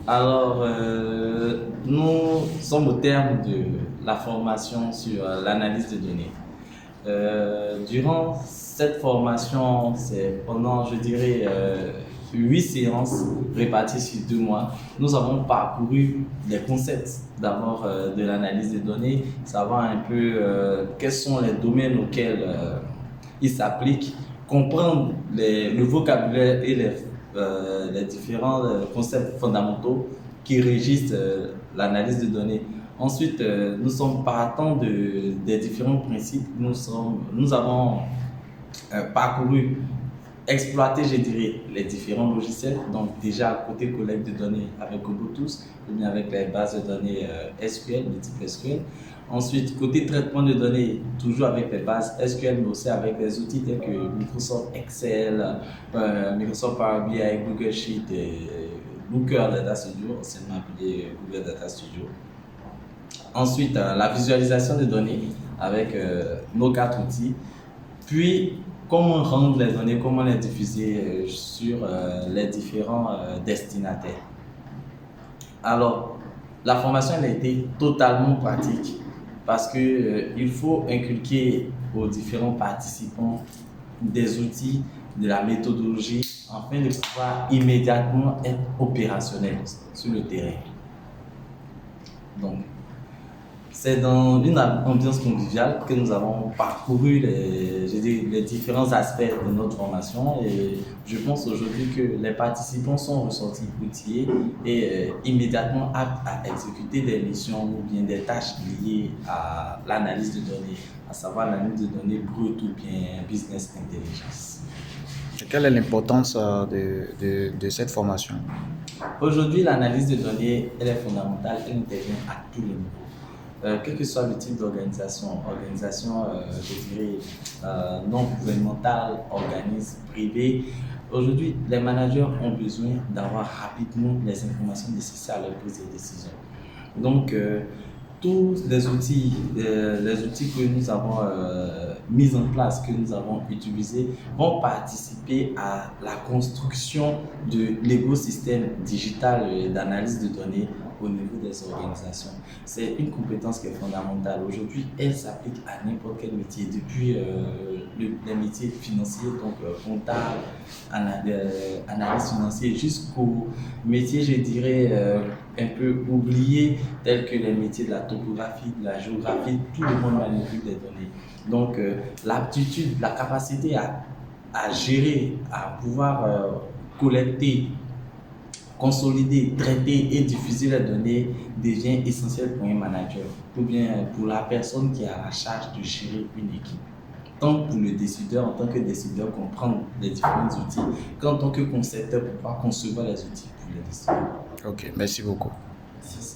Alors, nous sommes au terme de la formation sur l'analyse de données. Durant cette formation, c'est pendant, je dirais, 8 séances réparties sur 2 mois. Nous avons parcouru des concepts d'abord de l'analyse des données, savoir un peu quels sont les domaines auxquels ils s'appliquent, comprendre le vocabulaire et les différents concepts fondamentaux qui régissent l'analyse de données. Ensuite, nous sommes partants des différents principes. Nous avons parcouru, exploité, je dirais, les différents logiciels. Donc déjà, côté collecte de données avec Ubuntu, ou bien avec les bases de données SQL, de type SQL. Ensuite, côté traitement de données, toujours avec les bases SQL, mais aussi avec des outils tels que Microsoft Excel, Microsoft Power BI, Google Sheet et Looker Data Studio, anciennement appelé Google Data Studio. Ensuite, la visualisation des données avec nos 4 outils. Puis, comment rendre les données, comment les diffuser sur les différents destinataires. Alors, la formation elle a été totalement pratique parce que il faut inculquer aux différents participants des outils, de la méthodologie, afin de pouvoir immédiatement être opérationnel sur le terrain. Donc, c'est dans une ambiance conviviale que nous avons parcouru les différents aspects de notre formation et je pense aujourd'hui que les participants sont ressortis outillés et immédiatement aptes à exécuter des missions ou bien des tâches liées à l'analyse de données, à savoir l'analyse de données brutes ou bien business intelligence. Et quelle est l'importance de cette formation? Aujourd'hui, l'analyse de données, elle est fondamentale, elle intervient à tous les niveaux. Quel que soit le type d'organisation, je dirais, non gouvernementale, organisme privé, aujourd'hui, les managers ont besoin d'avoir rapidement les informations nécessaires à leur prise de décision. Donc, tous les outils que nous avons mis en place, que nous avons utilisés, vont participer à la construction de l'écosystème digital d'analyse de données au niveau des organisations. C'est une compétence qui est fondamentale. Aujourd'hui, elle s'applique à n'importe quel métier, depuis les métiers financiers, donc comptable, analyse financière, jusqu'aux métiers, je dirais, un peu oubliés, tels que les métiers de la topographie, de la géographie. Tout le monde manipule des données. Donc, l'aptitude, la capacité à gérer, à pouvoir collecter, consolider, traiter et diffuser les données devient essentiel pour un manager ou bien pour la personne qui a la charge de gérer une équipe. Tant pour le décideur, en tant que décideur, comprendre les différents outils, qu'en tant que concepteur, pour pouvoir concevoir les outils pour les décideurs. Ok, merci beaucoup. Merci.